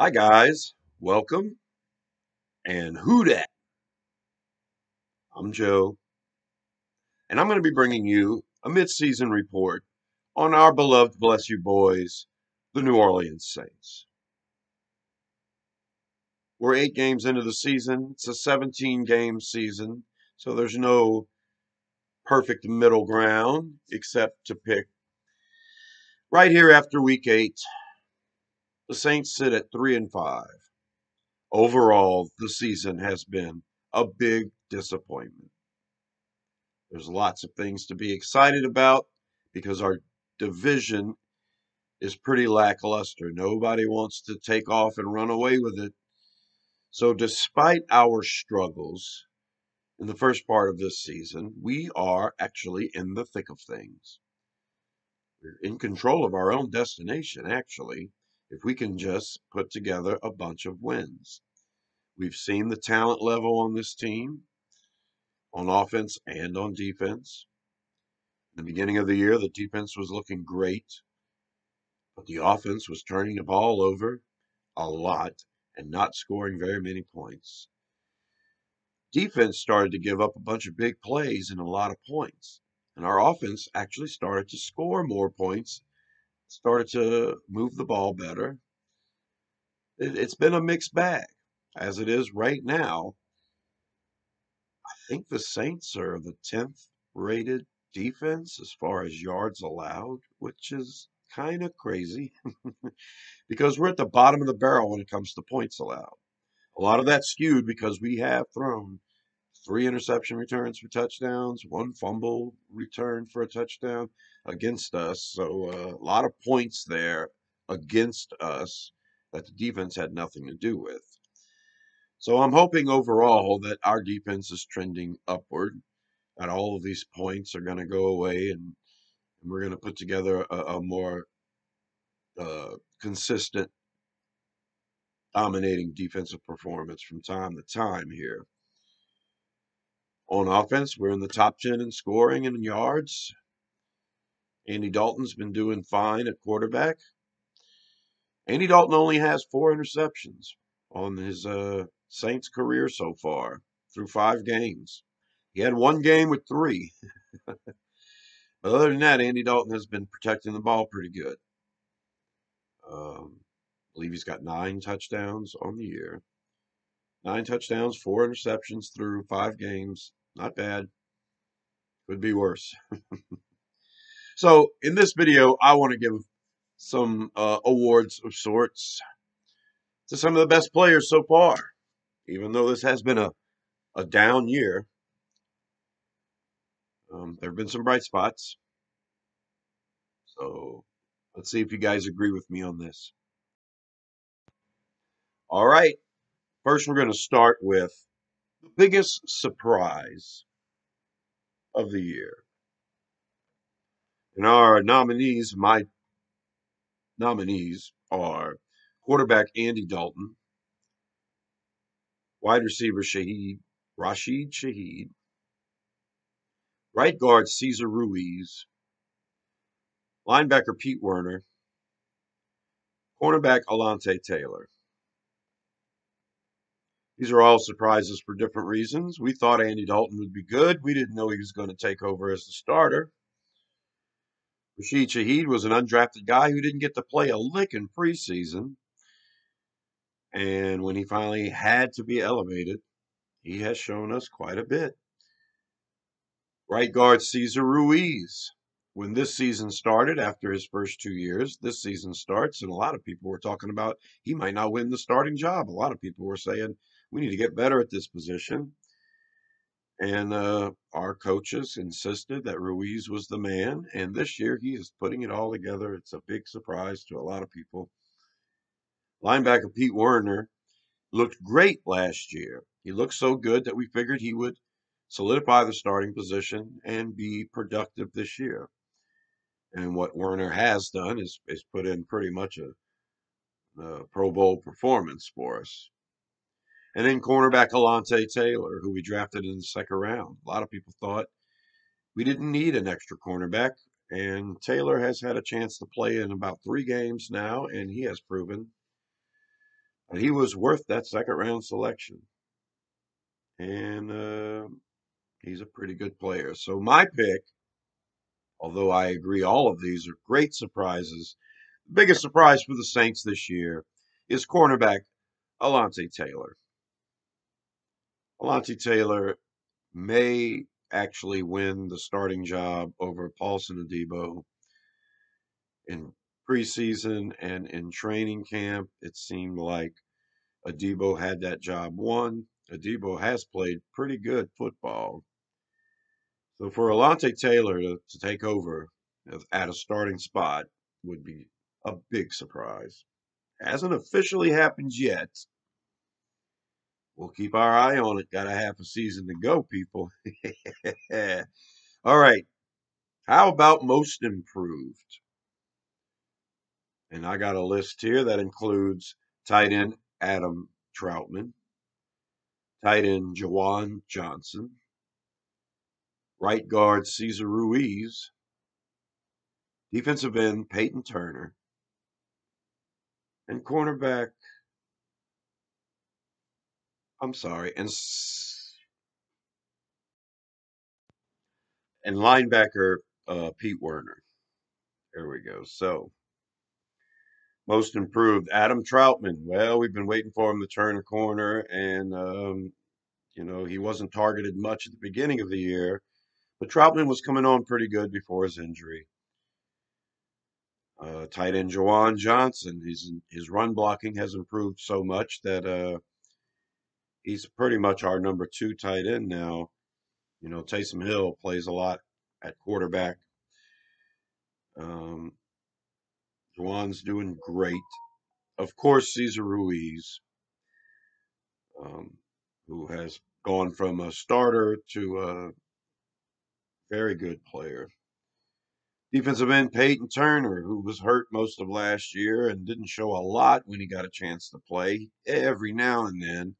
Hi guys, welcome and who dat? I'm Joe, and I'm going to be bringing you a mid-season report on our beloved bless you boys, the New Orleans Saints. We're 8 games into the season. It's a 17-game season, so there's no perfect middle ground except to pick right here after week 8. The Saints sit at 3-5. Overall, the season has been a big disappointment. There's lots of things to be excited about because our division is pretty lackluster. Nobody wants to take off and run away with it. So, despite our struggles in the first part of this season, we are actually in the thick of things. We're in control of our own destination, actually, if we can just put together a bunch of wins. We've seen the talent level on this team, on offense and on defense. In the beginning of the year, the defense was looking great, but the offense was turning the ball over a lot and not scoring very many points. Defense started to give up a bunch of big plays and a lot of points. And our offense actually started to score more points, started to move the ball better. It's been a mixed bag. As it is right now, I think the Saints are the 10th rated defense as far as yards allowed, which is kind of crazy because we're at the bottom of the barrel when it comes to points allowed. A lot of that skewed because we have thrown 3 interception returns for touchdowns, 1 fumble return for a touchdown against us. So a lot of points there against us that the defense had nothing to do with. So I'm hoping overall that our defense is trending upward, that all of these points are going to go away and we're going to put together a more consistent, dominating defensive performance from time to time here. On offense, we're in the top 10 in scoring and in yards. Andy Dalton's been doing fine at quarterback. Andy Dalton only has 4 interceptions on his Saints career so far through 5 games. He had 1 game with 3. But other than that, Andy Dalton has been protecting the ball pretty good. I believe he's got 9 touchdowns on the year. 9 touchdowns, 4 interceptions through 5 games. Not bad. Could be worse. So in this video, I want to give some awards of sorts to some of the best players so far. Even though this has been a down year, there have been some bright spots. So let's see if you guys agree with me on this. All right. First, we're going to start with the biggest surprise of the year. And our nominees, my nominees, are quarterback Andy Dalton, wide receiver Rashid Shaheed, right guard Cesar Ruiz, linebacker Pete Werner, cornerback Alante Taylor. These are all surprises for different reasons. We thought Andy Dalton would be good. We didn't know he was going to take over as the starter. Rashid Shaheed was an undrafted guy who didn't get to play a lick in preseason. And when he finally had to be elevated, he has shown us quite a bit. Right guard Cesar Ruiz. When this season started, after his first 2 years, this season starts, and a lot of people were talking about he might not win the starting job. A lot of people were saying we need to get better at this position. And our coaches insisted that Ruiz was the man. And this year he is putting it all together. It's a big surprise to a lot of people. Linebacker Pete Werner looked great last year. He looked so good that we figured he would solidify the starting position and be productive this year. And what Werner has done is put in pretty much a Pro Bowl performance for us. And then cornerback Alante Taylor, who we drafted in the second round. A lot of people thought we didn't need an extra cornerback, and Taylor has had a chance to play in about 3 games now, and he has proven But he was worth that second round selection. And he's a pretty good player. So my pick, although I agree all of these are great surprises, the biggest surprise for the Saints this year is cornerback Alontae Taylor. Alontae Taylor may actually win the starting job over Paulson Adebo in preseason and in training camp. It seemed like Adebo had that job won. Adebo has played pretty good football. So for Alontae Taylor to take over at a starting spot would be a big surprise. Hasn't officially happened yet. We'll keep our eye on it. Got a half a season to go, people. All right. How about most improved? And I got a list here that includes tight end Adam Troutman, tight end Jawan Johnson, right guard Cesar Ruiz, defensive end Peyton Turner, and cornerback, I'm sorry, and linebacker Pete Werner. There we go. So most improved Adam Troutman. Well, we've been waiting for him to turn a corner, and he wasn't targeted much at the beginning of the year, but Troutman was coming on pretty good before his injury. Tight end Jawan Johnson. His run blocking has improved so much that he's pretty much our number two tight end now. Taysom Hill plays a lot at quarterback. Um, Jawan's doing great. Of course, Cesar Ruiz, um, who has gone from a starter to a very good player. Defensive end Peyton Turner, who was hurt most of last year and didn't show a lot when he got a chance to play every now and then.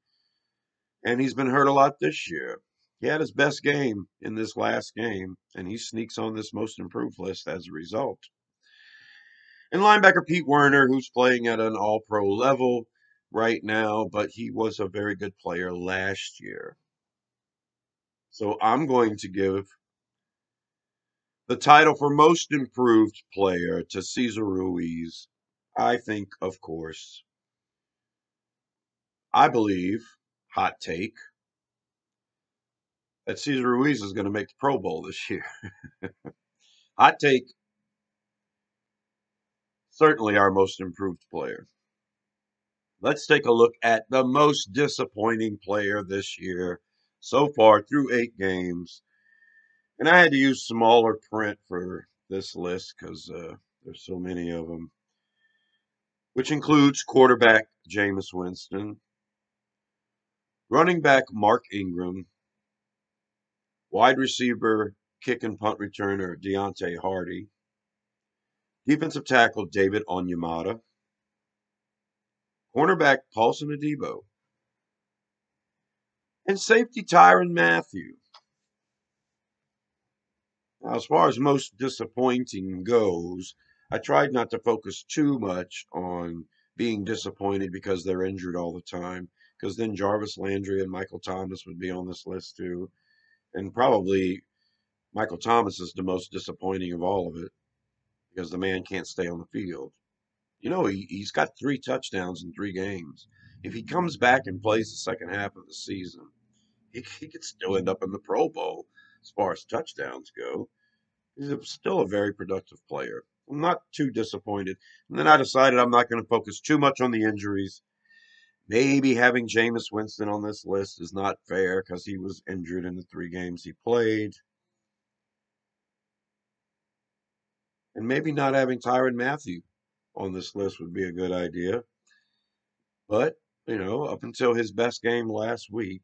And he's been hurt a lot this year. He had his best game in this last game, and he sneaks on this most improved list as a result. And linebacker Pete Werner, who's playing at an all pro level right now, but he was a very good player last year. So I'm going to give the title for most improved player to Cesar Ruiz. I think, of course, I believe, hot take, that Cesar Ruiz is going to make the Pro Bowl this year. Hot take, certainly our most improved player. Let's take a look at the most disappointing player this year so far through 8 games. And I had to use smaller print for this list because there's so many of them, which includes quarterback Jameis Winston, running back Mark Ingram, wide receiver, kick and punt returner Deontay Hardy, defensive tackle David Onyemata, cornerback Paulson Adebo, and safety Tyrann Mathieu. Now, as far as most disappointing goes, I tried not to focus too much on being disappointed because they're injured all the time, because then Jarvis Landry and Michael Thomas would be on this list too. And probably Michael Thomas is the most disappointing of all of it because the man can't stay on the field. He's got 3 touchdowns in 3 games. If he comes back and plays the second half of the season, he could still end up in the Pro Bowl as far as touchdowns go. He's still a very productive player. I'm not too disappointed. And then I decided I'm not going to focus too much on the injuries. Maybe having Jameis Winston on this list is not fair because he was injured in the 3 games he played. And maybe not having Tyrann Mathieu on this list would be a good idea. But, up until his best game last week,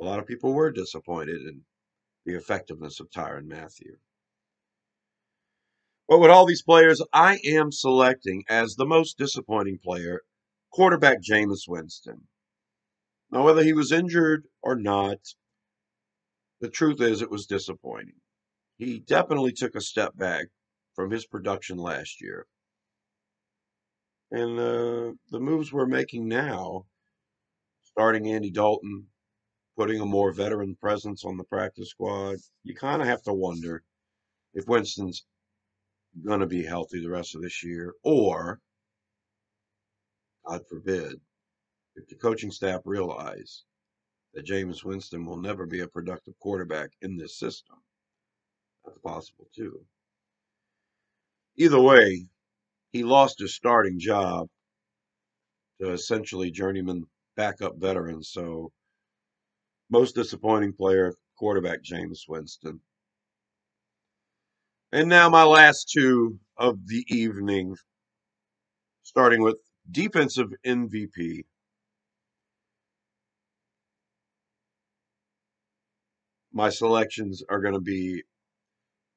a lot of people were disappointed in the effectiveness of Tyrann Mathieu. But with all these players, I am selecting as the most disappointing player quarterback Jameis Winston. Now, whether he was injured or not, the truth is it was disappointing. He definitely took a step back from his production last year. And the moves we're making now, starting Andy Dalton, putting a more veteran presence on the practice squad, you kind of have to wonder if Winston's going to be healthy the rest of this year, or, God forbid, if the coaching staff realize that Jameis Winston will never be a productive quarterback in this system. That's possible too. Either way, he lost his starting job to essentially journeyman backup veteran. So, most disappointing player, quarterback Jameis Winston. And now my last two of the evening, starting with defensive MVP. My selections are going to be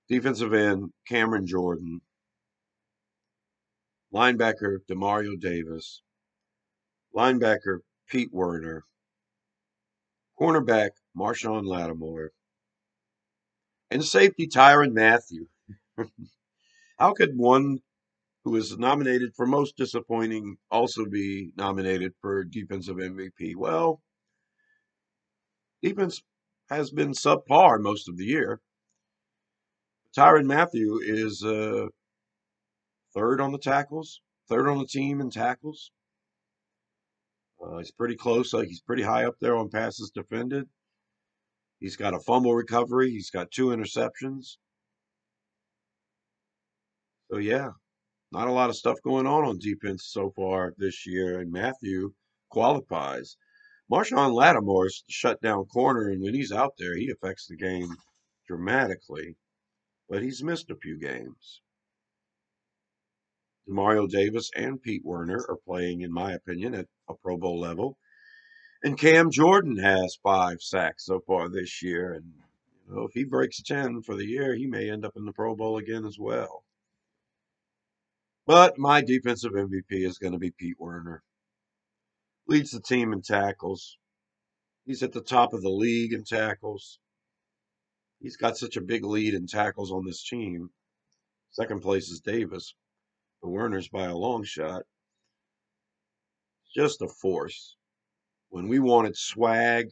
defensive end Cameron Jordan, linebacker Demario Davis, linebacker Pete Werner, cornerback Marshawn Lattimore, and safety Tyrann Mathieu. How could one who is nominated for most disappointing also be nominated for defensive MVP? Well, defense has been subpar most of the year. Tyrann Mathieu is third on the tackles, third on the team in tackles. He's pretty close. He's pretty high up there on passes defended. He's got a fumble recovery. He's got 2 interceptions. So yeah, not a lot of stuff going on defense so far this year, and Mathieu qualifies. Marshawn Lattimore's the shutdown corner, and when he's out there, he affects the game dramatically. But he's missed a few games. Mario Davis and Pete Werner are playing, in my opinion, at a Pro Bowl level. And Cam Jordan has 5 sacks so far this year. And if he breaks 10 for the year, he may end up in the Pro Bowl again as well. But my defensive MVP is going to be Pete Werner. Leads the team in tackles. He's at the top of the league in tackles. He's got such a big lead in tackles on this team. Second place is Davis, but Werner's by a long shot. Just a force. When we wanted swag,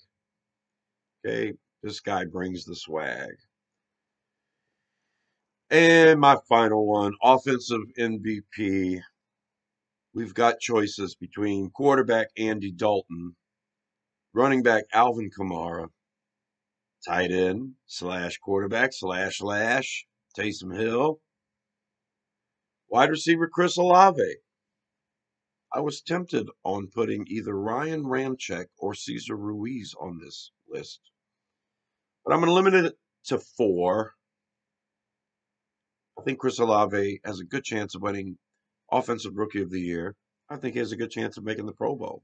okay, this guy brings the swag. And my final one, offensive MVP. We've got choices between quarterback Andy Dalton, running back Alvin Kamara, tight end slash quarterback slash Lash, Taysom Hill, wide receiver Chris Olave. I was tempted on putting either Ryan Ramczyk or Cesar Ruiz on this list, but I'm going to limit it to 4. I think Chris Olave has a good chance of winning Offensive Rookie of the Year. I think he has a good chance of making the Pro Bowl.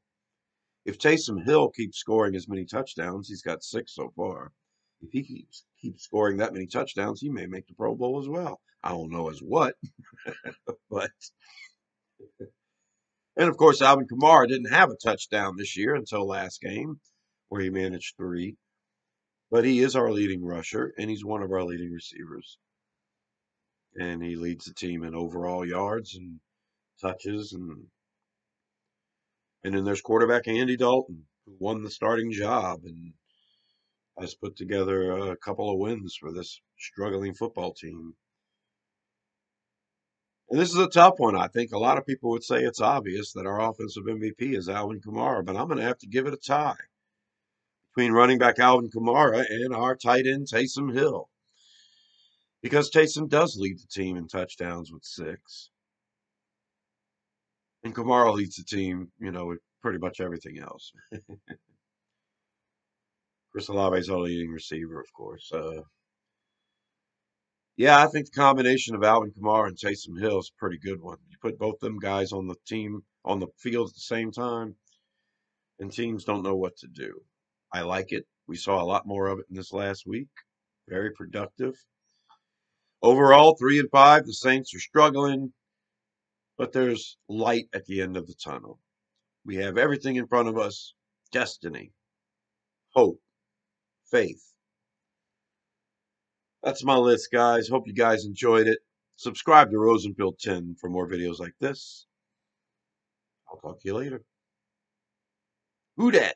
If Taysom Hill keeps scoring as many touchdowns, he's got 6 so far. If he keeps scoring that many touchdowns, he may make the Pro Bowl as well. I don't know as what, but and of course Alvin Kamara didn't have a touchdown this year until last game, where he managed 3. But he is our leading rusher, and he's one of our leading receivers, and he leads the team in overall yards and touches, and then there's quarterback Andy Dalton, who won the starting job and has put together a couple of wins for this struggling football team. And this is a tough one. I think a lot of people would say it's obvious that our offensive MVP is Alvin Kamara, but I'm going to have to give it a tie between running back Alvin Kamara and our tight end Taysom Hill, because Taysom does lead the team in touchdowns with 6. And Kamara leads the team, with pretty much everything else. Chris Olave is our leading receiver, of course. Yeah, I think the combination of Alvin Kamara and Taysom Hill is a pretty good one. You put both them guys on the team, on the field at the same time, and teams don't know what to do. I like it. We saw a lot more of it in this last week. Very productive. Overall, 3-5. The Saints are struggling, but there's light at the end of the tunnel. We have everything in front of us: destiny, hope, faith. That's my list, guys. Hope you guys enjoyed it. Subscribe to Rosenfield 10 for more videos like this. I'll talk to you later. Who dat?